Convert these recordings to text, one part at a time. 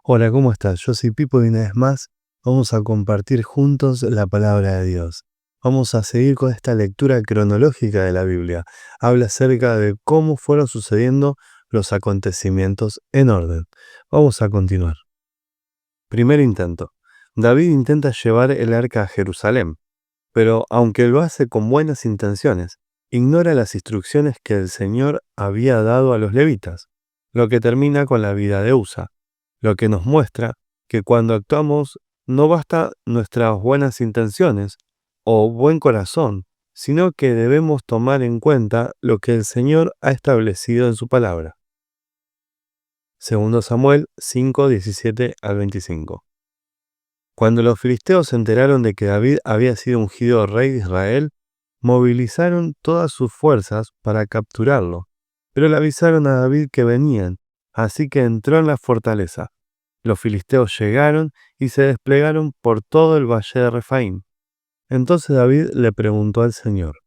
Hola, ¿cómo estás? Yo soy Pipo y una vez más vamos a compartir juntos la palabra de Dios. Vamos a seguir con esta lectura cronológica de la Biblia. Habla acerca de cómo fueron sucediendo los acontecimientos en orden. Vamos a continuar. Primer intento. David intenta llevar el arca a Jerusalén, pero aunque lo hace con buenas intenciones, ignora las instrucciones que el Señor había dado a los levitas, lo que termina con la vida de Usa, lo que nos muestra que cuando actuamos no basta nuestras buenas intenciones o buen corazón, sino que debemos tomar en cuenta lo que el Señor ha establecido en su palabra. Segundo Samuel 5, 17 al 25. Cuando los filisteos se enteraron de que David había sido ungido rey de Israel, movilizaron todas sus fuerzas para capturarlo, pero le avisaron a David que venían, así que entró en la fortaleza. Los filisteos llegaron y se desplegaron por todo el valle de Refaim. Entonces David le preguntó al Señor: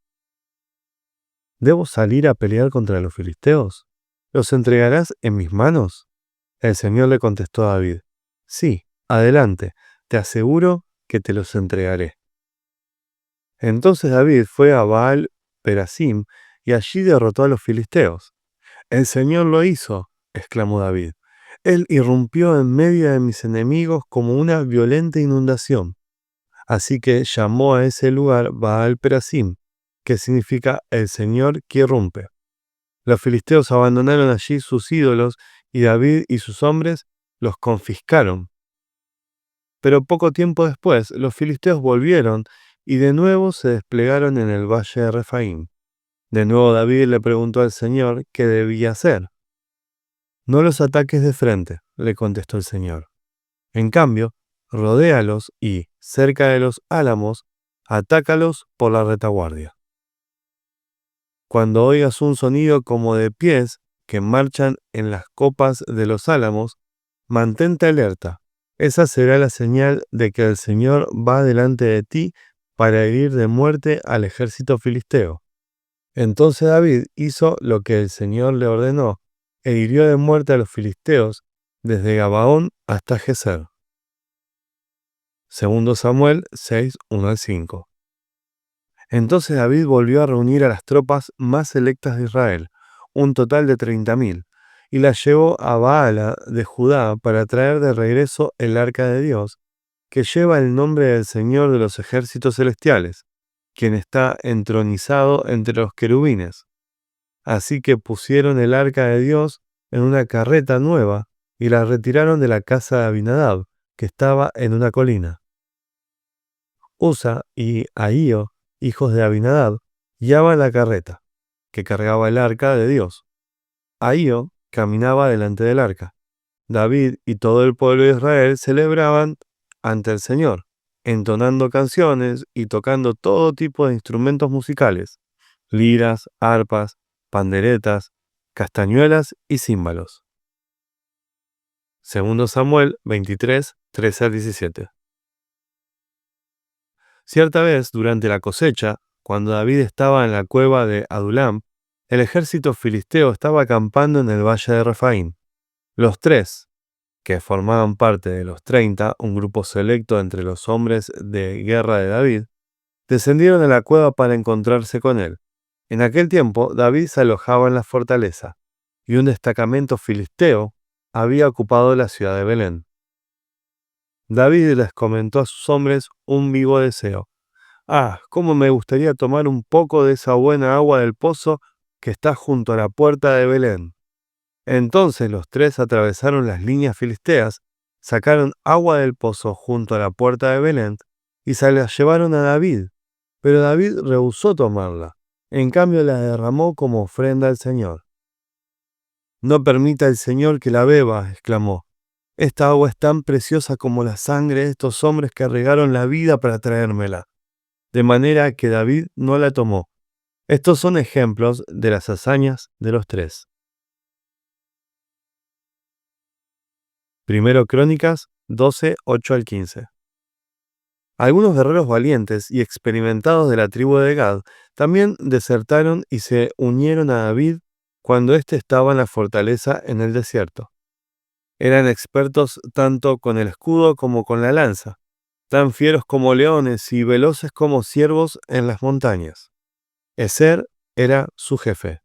¿Debo salir a pelear contra los filisteos? ¿Los entregarás en mis manos? El Señor le contestó a David: Sí, adelante, te aseguro que te los entregaré. Entonces David fue a Baal Perasim y allí derrotó a los filisteos. El Señor lo hizo, exclamó David. Él irrumpió en medio de mis enemigos como una violenta inundación. Así que llamó a ese lugar Baal Perasim, que significa el Señor que irrumpe. Los filisteos abandonaron allí sus ídolos y David y sus hombres los confiscaron. Pero poco tiempo después, los filisteos volvieron y de nuevo se desplegaron en el valle de Refaim. De nuevo David le preguntó al Señor qué debía hacer. No los ataques de frente, le contestó el Señor. En cambio, rodéalos y, cerca de los álamos, atácalos por la retaguardia. Cuando oigas un sonido como de pies que marchan en las copas de los álamos, mantente alerta. Esa será la señal de que el Señor va delante de ti para herir de muerte al ejército filisteo. Entonces David hizo lo que el Señor le ordenó, e hirió de muerte a los filisteos desde Gabaón hasta Geser. Segundo Samuel 6, 1 al 5. Entonces David volvió a reunir a las tropas más selectas de Israel, un total de 30.000, y las llevó a Baala de Judá para traer de regreso el arca de Dios, que lleva el nombre del Señor de los ejércitos celestiales, quien está entronizado entre los querubines. Así que pusieron el arca de Dios en una carreta nueva y la retiraron de la casa de Abinadab, que estaba en una colina. Usa y Ahío, hijos de Abinadab, guiaban la carreta, que cargaba el arca de Dios. Ahío caminaba delante del arca. David y todo el pueblo de Israel celebraban ante el Señor, entonando canciones y tocando todo tipo de instrumentos musicales, liras, arpas, panderetas, castañuelas y címbalos. Segundo Samuel 23, 13 al 17. Cierta vez, durante la cosecha, cuando David estaba en la cueva de Adulam, el ejército filisteo estaba acampando en el valle de Refaim. Los tres, que formaban parte de los 30, un grupo selecto entre los hombres de guerra de David, descendieron a la cueva para encontrarse con él. En aquel tiempo, David se alojaba en la fortaleza, y un destacamento filisteo había ocupado la ciudad de Belén. David les comentó a sus hombres un vivo deseo. Cómo me gustaría tomar un poco de esa buena agua del pozo que está junto a la puerta de Belén. Entonces los tres atravesaron las líneas filisteas, sacaron agua del pozo junto a la puerta de Belén y se la llevaron a David. Pero David rehusó tomarla. En cambio la derramó como ofrenda al Señor. No permita el Señor que la beba, exclamó. Esta agua es tan preciosa como la sangre de estos hombres que regaron la vida para traérmela. De manera que David no la tomó. Estos son ejemplos de las hazañas de los tres. Primero Crónicas 12, 8 al 15. Algunos guerreros valientes y experimentados de la tribu de Gad también desertaron y se unieron a David cuando éste estaba en la fortaleza en el desierto. Eran expertos tanto con el escudo como con la lanza, tan fieros como leones y veloces como ciervos en las montañas. Ezer era su jefe.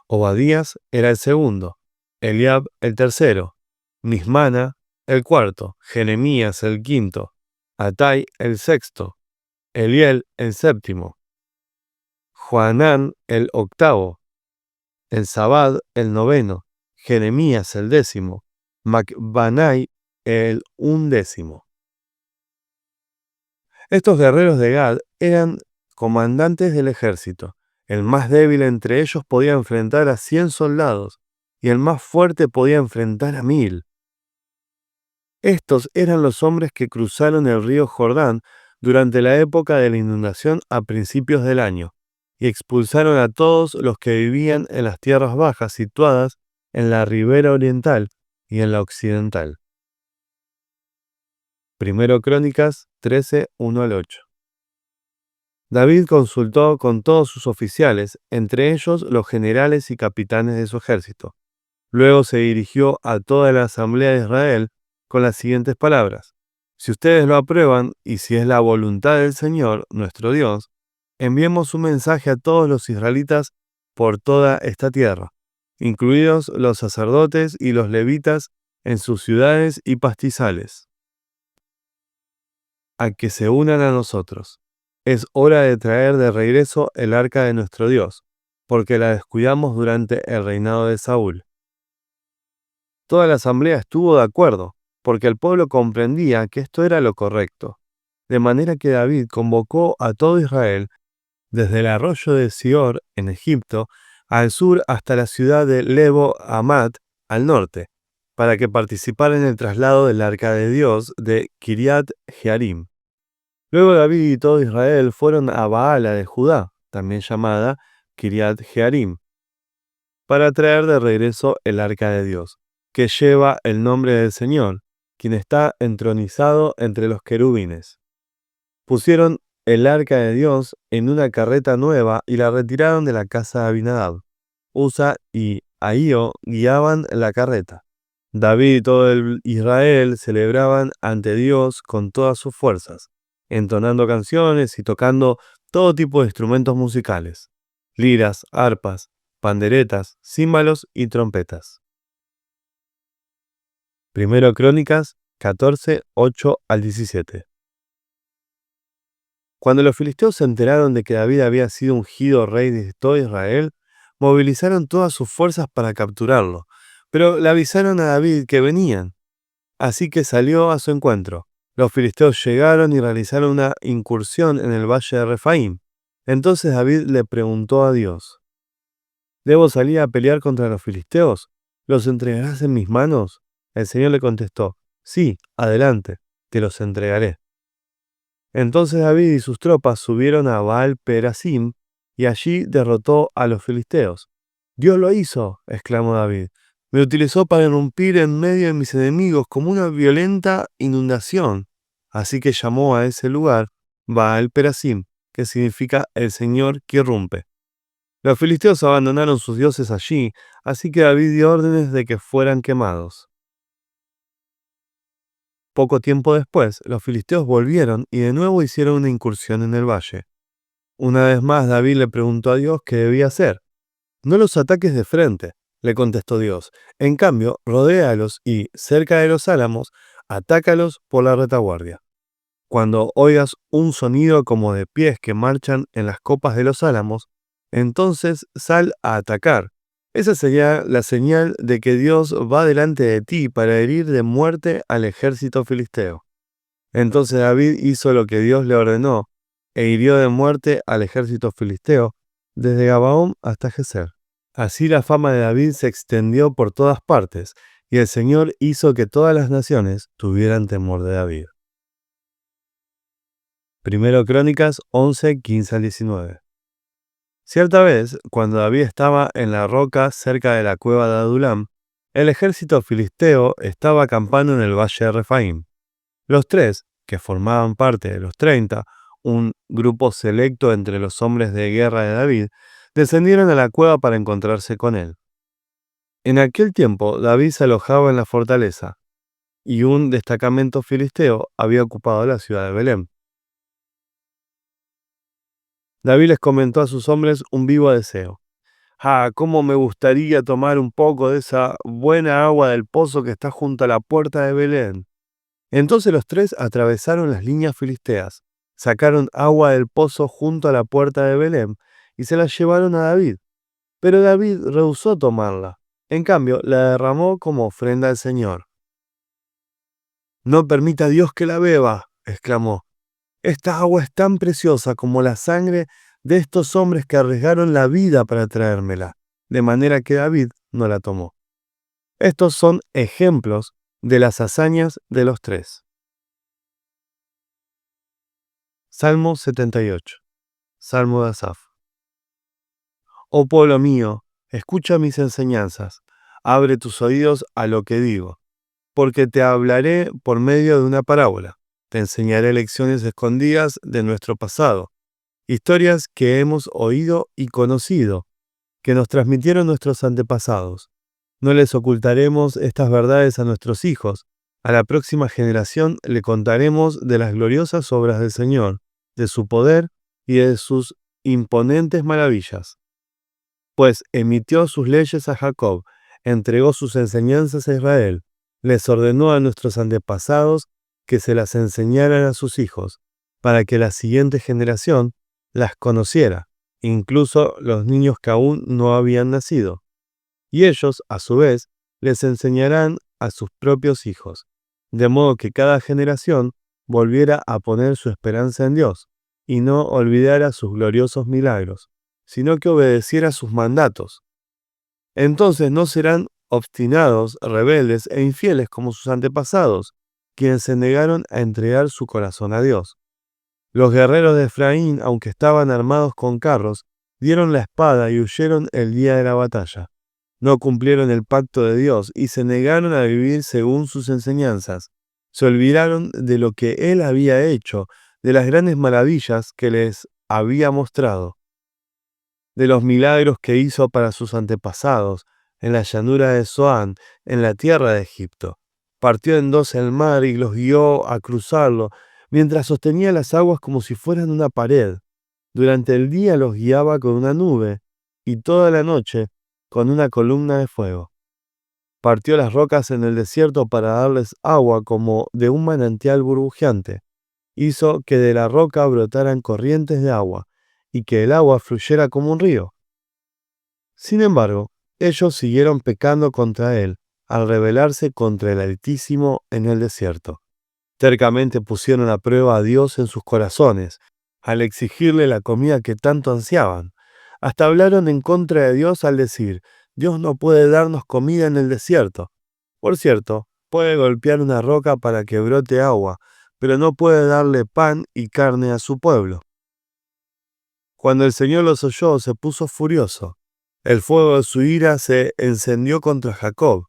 Obadías era el segundo, Eliab el tercero, Mismana el cuarto, Jeremías el quinto, Atai el sexto, Eliel el séptimo, Joanán el octavo, Elzabad el noveno, Jeremías el décimo, Macbanai el undécimo. Estos guerreros de Gad eran comandantes del ejército. El más débil entre ellos podía enfrentar a 100 soldados, y el más fuerte podía enfrentar a 1000. Estos eran los hombres que cruzaron el río Jordán durante la época de la inundación a principios del año, y expulsaron a todos los que vivían en las tierras bajas situadas en la ribera oriental y en la occidental. Primero Crónicas 13, 1 al 8. David consultó con todos sus oficiales, entre ellos los generales y capitanes de su ejército. Luego se dirigió a toda la asamblea de Israel con las siguientes palabras: si ustedes lo aprueban y si es la voluntad del Señor, nuestro Dios, enviemos un mensaje a todos los israelitas por toda esta tierra, incluidos los sacerdotes y los levitas en sus ciudades y pastizales, a que se unan a nosotros. Es hora de traer de regreso el arca de nuestro Dios, porque la descuidamos durante el reinado de Saúl. Toda la asamblea estuvo de acuerdo, porque el pueblo comprendía que esto era lo correcto. De manera que David convocó a todo Israel, desde el arroyo de Sior, en Egipto, al sur hasta la ciudad de Lebo Hamat, al norte, para que participara en el traslado del arca de Dios de Kiriat Jearim. Luego David y todo Israel fueron a Baala de Judá, también llamada Kiriat Jearim, para traer de regreso el arca de Dios, que lleva el nombre del Señor, quien está entronizado entre los querubines. Pusieron el arca de Dios en una carreta nueva y la retiraron de la casa de Abinadab. Usa y Ahío guiaban la carreta. David y todo el Israel celebraban ante Dios con todas sus fuerzas, entonando canciones y tocando todo tipo de instrumentos musicales: liras, arpas, panderetas, címbalos y trompetas. Primero Crónicas 14, 8 al 17. Cuando los filisteos se enteraron de que David había sido ungido rey de todo Israel, movilizaron todas sus fuerzas para capturarlo, pero le avisaron a David que venían. Así que salió a su encuentro. Los filisteos llegaron y realizaron una incursión en el valle de Refaim. Entonces David le preguntó a Dios: ¿debo salir a pelear contra los filisteos? ¿Los entregarás en mis manos? El Señor le contestó: sí, adelante, te los entregaré. Entonces David y sus tropas subieron a Baal-Perasim y allí derrotó a los filisteos. «Dios lo hizo», exclamó David. «Me utilizó para irrumpir en medio de mis enemigos como una violenta inundación». Así que llamó a ese lugar Baal-Perasim, que significa el Señor que irrumpe. Los filisteos abandonaron sus dioses allí, así que David dio órdenes de que fueran quemados. Poco tiempo después, los filisteos volvieron y de nuevo hicieron una incursión en el valle. Una vez más David le preguntó a Dios qué debía hacer. «No los ataques de frente», le contestó Dios. «En cambio, rodéalos y, cerca de los álamos, atácalos por la retaguardia. Cuando oigas un sonido como de pies que marchan en las copas de los álamos, entonces sal a atacar. Esa sería la señal de que Dios va delante de ti para herir de muerte al ejército filisteo». Entonces David hizo lo que Dios le ordenó e hirió de muerte al ejército filisteo desde Gabaón hasta Geser. Así la fama de David se extendió por todas partes, y el Señor hizo que todas las naciones tuvieran temor de David. Primero Crónicas 11, 15 al 19. Cierta vez, cuando David estaba en la roca cerca de la cueva de Adulam, el ejército filisteo estaba acampando en el valle de Refaim. Los tres, que formaban parte de los 30, un grupo selecto entre los hombres de guerra de David, descendieron a la cueva para encontrarse con él. En aquel tiempo David se alojaba en la fortaleza, y un destacamento filisteo había ocupado la ciudad de Belén. David les comentó a sus hombres un vivo deseo. Cómo me gustaría tomar un poco de esa buena agua del pozo que está junto a la puerta de Belén. Entonces los tres atravesaron las líneas filisteas, sacaron agua del pozo junto a la puerta de Belén y se la llevaron a David. Pero David rehusó tomarla. En cambio, la derramó como ofrenda al Señor. No permita Dios que la beba, exclamó. Esta agua es tan preciosa como la sangre de estos hombres que arriesgaron la vida para traérmela, de manera que David no la tomó. Estos son ejemplos de las hazañas de los tres. Salmo 78. Salmo de Asaf. Oh pueblo mío, escucha mis enseñanzas, abre tus oídos a lo que digo, porque te hablaré por medio de una parábola. Te enseñaré lecciones escondidas de nuestro pasado, historias que hemos oído y conocido, que nos transmitieron nuestros antepasados. No les ocultaremos estas verdades a nuestros hijos. A la próxima generación le contaremos de las gloriosas obras del Señor, de su poder y de sus imponentes maravillas. Pues emitió sus leyes a Jacob, entregó sus enseñanzas a Israel, les ordenó a nuestros antepasados que se las enseñaran a sus hijos, para que la siguiente generación las conociera, incluso los niños que aún no habían nacido. Y ellos, a su vez, les enseñarán a sus propios hijos, de modo que cada generación volviera a poner su esperanza en Dios, y no olvidara sus gloriosos milagros, sino que obedeciera sus mandatos. Entonces no serán obstinados, rebeldes e infieles como sus antepasados, quienes se negaron a entregar su corazón a Dios. Los guerreros de Efraín, aunque estaban armados con carros, dieron la espada y huyeron el día de la batalla. No cumplieron el pacto de Dios y se negaron a vivir según sus enseñanzas. Se olvidaron de lo que Él había hecho, de las grandes maravillas que les había mostrado, de los milagros que hizo para sus antepasados, en la llanura de Zoán, en la tierra de Egipto. Partió en dos el mar y los guió a cruzarlo, mientras sostenía las aguas como si fueran una pared. Durante el día los guiaba con una nube, y toda la noche con una columna de fuego. Partió las rocas en el desierto para darles agua como de un manantial burbujeante. Hizo que de la roca brotaran corrientes de agua, y que el agua fluyera como un río. Sin embargo, ellos siguieron pecando contra él, al rebelarse contra el Altísimo en el desierto. Tercamente pusieron a prueba a Dios en sus corazones, al exigirle la comida que tanto ansiaban. Hasta hablaron en contra de Dios al decir: Dios no puede darnos comida en el desierto. Por cierto, puede golpear una roca para que brote agua, pero no puede darle pan y carne a su pueblo. Cuando el Señor los oyó, se puso furioso. El fuego de su ira se encendió contra Jacob.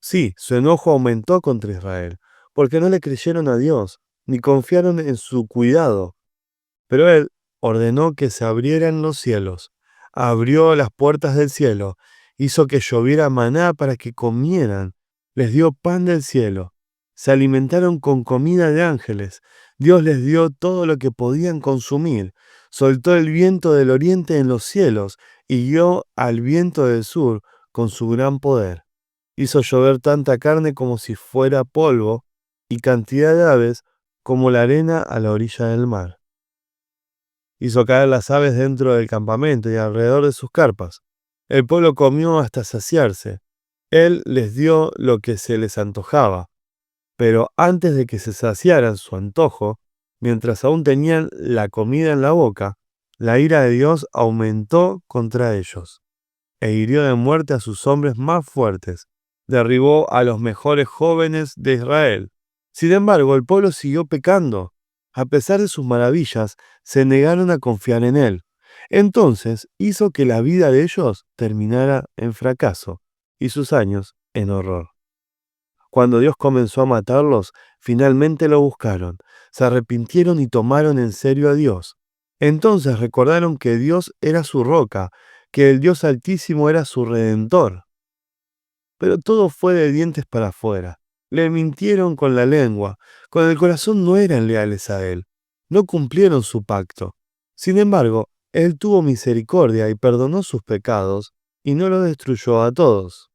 Sí, su enojo aumentó contra Israel, porque no le creyeron a Dios, ni confiaron en su cuidado. Pero Él ordenó que se abrieran los cielos, abrió las puertas del cielo, hizo que lloviera maná para que comieran, les dio pan del cielo, se alimentaron con comida de ángeles, Dios les dio todo lo que podían consumir, soltó el viento del oriente en los cielos y guió al viento del sur con su gran poder. Hizo llover tanta carne como si fuera polvo, y cantidad de aves como la arena a la orilla del mar. Hizo caer las aves dentro del campamento y alrededor de sus carpas. El pueblo comió hasta saciarse. Él les dio lo que se les antojaba. Pero antes de que se saciaran su antojo, mientras aún tenían la comida en la boca, la ira de Dios aumentó contra ellos, e hirió de muerte a sus hombres más fuertes. Derribó a los mejores jóvenes de Israel. Sin embargo, el pueblo siguió pecando. A pesar de sus maravillas, se negaron a confiar en él. Entonces hizo que la vida de ellos terminara en fracaso y sus años en horror. Cuando Dios comenzó a matarlos, finalmente lo buscaron, se arrepintieron y tomaron en serio a Dios. Entonces recordaron que Dios era su roca, que el Dios Altísimo era su redentor. pero todo fue de dientes para afuera. Le mintieron con la lengua, con el corazón no eran leales a él, no cumplieron su pacto. Sin embargo, él tuvo misericordia y perdonó sus pecados, y no los destruyó a todos.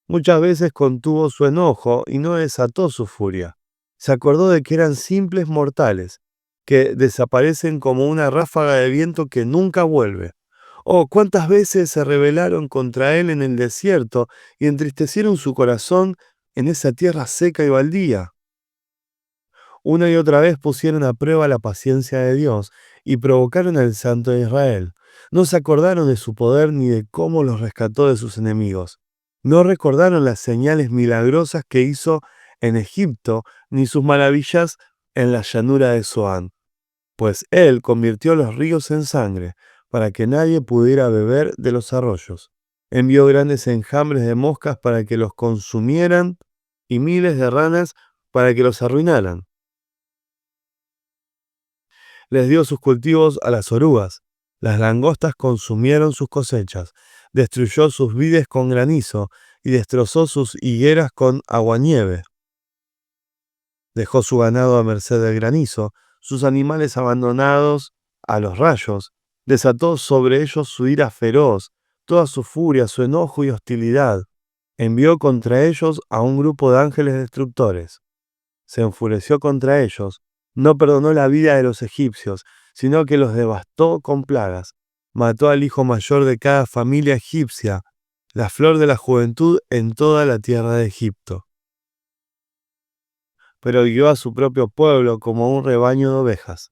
Muchas veces contuvo su enojo y no desató su furia. Se acordó de que eran simples mortales, que desaparecen como una ráfaga de viento que nunca vuelve. Oh, cuántas veces se rebelaron contra él en el desierto y entristecieron su corazón en esa tierra seca y baldía. Una y otra vez pusieron a prueba la paciencia de Dios y provocaron al Santo de Israel. No se acordaron de su poder ni de cómo los rescató de sus enemigos. No recordaron las señales milagrosas que hizo en Egipto ni sus maravillas en la llanura de Zoán, pues él convirtió los ríos en sangre para que nadie pudiera beber de los arroyos. Envió grandes enjambres de moscas para que los consumieran y miles de ranas para que los arruinaran. Les dio sus cultivos a las orugas. Las langostas consumieron sus cosechas. Destruyó sus vides con granizo y destrozó sus higueras con aguanieve. Dejó su ganado a merced del granizo, sus animales abandonados a los rayos. Desató sobre ellos su ira feroz, toda su furia, su enojo y hostilidad. Envió contra ellos a un grupo de ángeles destructores. Se enfureció contra ellos, no perdonó la vida de los egipcios, sino que los devastó con plagas. Mató al hijo mayor de cada familia egipcia, la flor de la juventud en toda la tierra de Egipto. Pero guió a su propio pueblo como un rebaño de ovejas.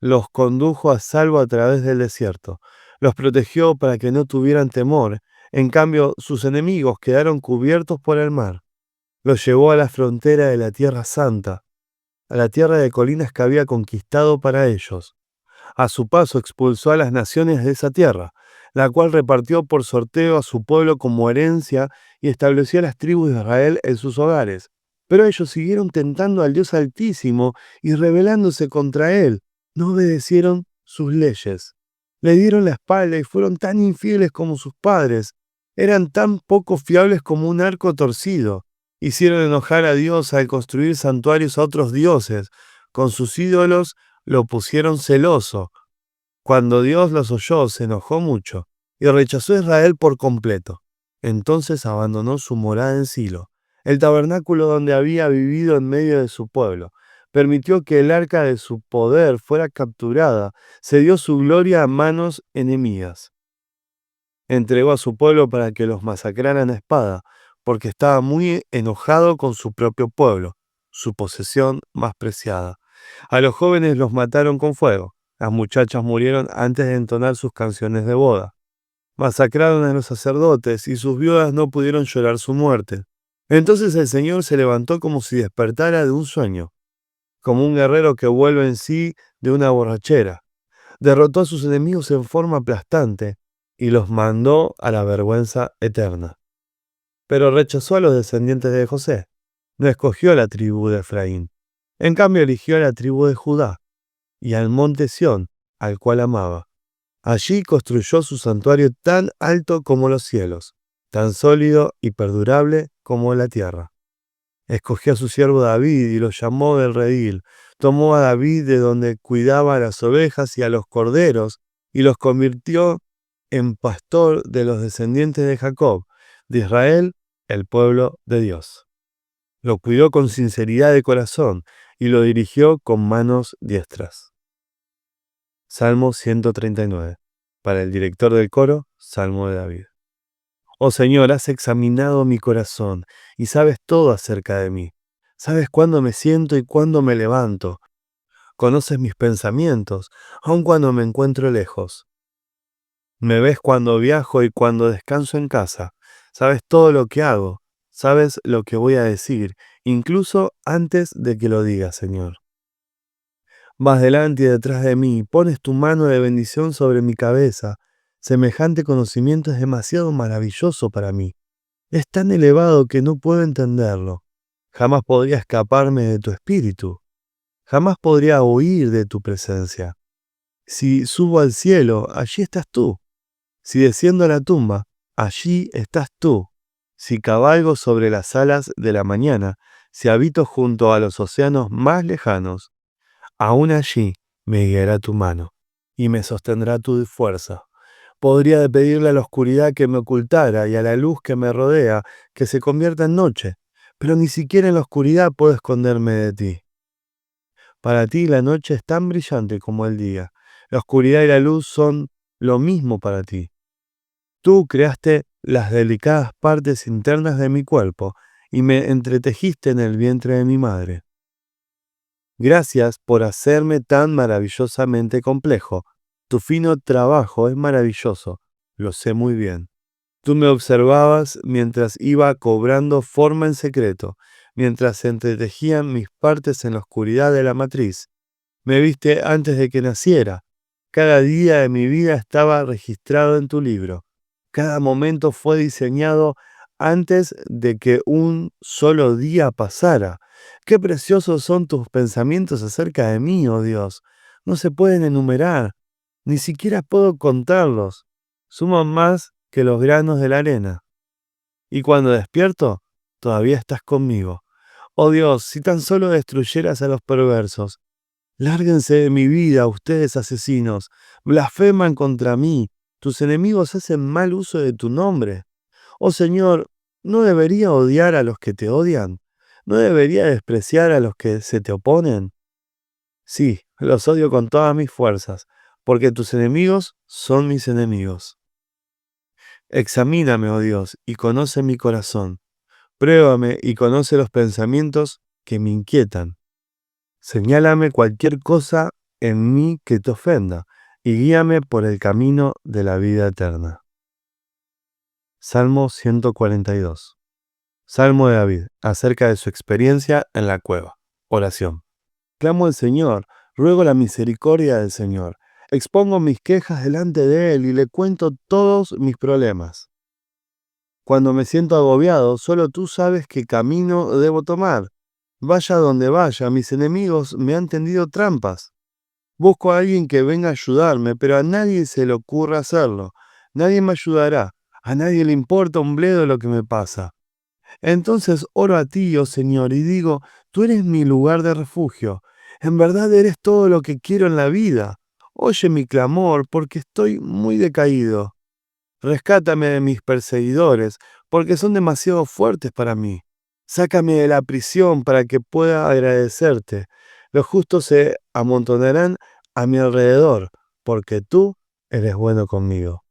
Los condujo a salvo a través del desierto. Los protegió para que no tuvieran temor. En cambio, sus enemigos quedaron cubiertos por el mar. Los llevó a la frontera de la tierra santa, a la tierra de colinas que había conquistado para ellos. A su paso expulsó a las naciones de esa tierra, la cual repartió por sorteo a su pueblo como herencia y estableció a las tribus de Israel en sus hogares. Pero ellos siguieron tentando al Dios Altísimo y rebelándose contra él. No obedecieron sus leyes. Le dieron la espalda y fueron tan infieles como sus padres. Eran tan poco fiables como un arco torcido. Hicieron enojar a Dios al construir santuarios a otros dioses. Con sus ídolos lo pusieron celoso. Cuando Dios los oyó, se enojó mucho y rechazó a Israel por completo. Entonces abandonó su morada en Silo, el tabernáculo donde había vivido en medio de su pueblo. Permitió que el arca de su poder fuera capturada. Se dio su gloria a manos enemigas. Entregó a su pueblo para que los masacraran a espada, porque estaba muy enojado con su propio pueblo, su posesión más preciada. A los jóvenes los mataron con fuego. Las muchachas murieron antes de entonar sus canciones de boda. Masacraron a los sacerdotes y sus viudas no pudieron llorar su muerte. Entonces el Señor se levantó como si despertara de un sueño, como un guerrero que vuelve en sí de una borrachera. Derrotó a sus enemigos en forma aplastante y los mandó a la vergüenza eterna. Pero rechazó a los descendientes de José. No escogió a la tribu de Efraín. En cambio eligió a la tribu de Judá y al monte Sión, al cual amaba. Allí construyó su santuario tan alto como los cielos, tan sólido y perdurable como la tierra. Escogió a su siervo David y lo llamó del redil. Tomó a David de donde cuidaba a las ovejas y a los corderos y los convirtió en pastor de los descendientes de Jacob, de Israel, el pueblo de Dios. Lo cuidó con sinceridad de corazón y lo dirigió con manos diestras. Salmo 139. Para el director del coro, Salmo de David. Oh Señor, has examinado mi corazón y sabes todo acerca de mí. Sabes cuándo me siento y cuándo me levanto. Conoces mis pensamientos, aun cuando me encuentro lejos. Me ves cuando viajo y cuando descanso en casa. Sabes todo lo que hago. Sabes lo que voy a decir, incluso antes de que lo diga, Señor. Vas delante y detrás de mí, pones tu mano de bendición sobre mi cabeza. Semejante conocimiento es demasiado maravilloso para mí. Es tan elevado que no puedo entenderlo. Jamás podría escaparme de tu espíritu. Jamás podría huir de tu presencia. Si subo al cielo, allí estás tú. Si desciendo a la tumba, allí estás tú. Si cabalgo sobre las alas de la mañana, si habito junto a los océanos más lejanos, aún allí me guiará tu mano y me sostendrá tu fuerza. Podría pedirle a la oscuridad que me ocultara y a la luz que me rodea que se convierta en noche, pero ni siquiera en la oscuridad puedo esconderme de ti. Para ti la noche es tan brillante como el día. La oscuridad y la luz son lo mismo para ti. Tú creaste las delicadas partes internas de mi cuerpo y me entretejiste en el vientre de mi madre. Gracias por hacerme tan maravillosamente complejo. Tu fino trabajo es maravilloso, lo sé muy bien. Tú me observabas mientras iba cobrando forma en secreto, mientras se entretejían mis partes en la oscuridad de la matriz. Me viste antes de que naciera. Cada día de mi vida estaba registrado en tu libro. Cada momento fue diseñado antes de que un solo día pasara. Qué preciosos son tus pensamientos acerca de mí, oh Dios. No se pueden enumerar. Ni siquiera puedo contarlos. Suman más que los granos de la arena. Y cuando despierto, todavía estás conmigo. Oh Dios, si tan solo destruyeras a los perversos. Lárguense de mi vida, ustedes asesinos. Blasfeman contra mí. Tus enemigos hacen mal uso de tu nombre. Oh Señor, ¿no debería odiar a los que te odian? ¿No debería despreciar a los que se te oponen? Sí, los odio con todas mis fuerzas, porque tus enemigos son mis enemigos. Examíname, oh Dios, y conoce mi corazón. Pruébame y conoce los pensamientos que me inquietan. Señálame cualquier cosa en mí que te ofenda, y guíame por el camino de la vida eterna. Salmo 142. Salmo de David, acerca de su experiencia en la cueva. Oración. Clamo al Señor, ruego la misericordia del Señor. Expongo mis quejas delante de Él y le cuento todos mis problemas. Cuando me siento agobiado, solo tú sabes qué camino debo tomar. Vaya donde vaya, mis enemigos me han tendido trampas. Busco a alguien que venga a ayudarme, pero a nadie se le ocurre hacerlo. Nadie me ayudará. A nadie le importa un bledo lo que me pasa. Entonces oro a ti, oh Señor, y digo, tú eres mi lugar de refugio. En verdad eres todo lo que quiero en la vida. Oye mi clamor, porque estoy muy decaído. Rescátame de mis perseguidores, porque son demasiado fuertes para mí. Sácame de la prisión para que pueda agradecerte. Los justos se amontonarán a mi alrededor, porque tú eres bueno conmigo.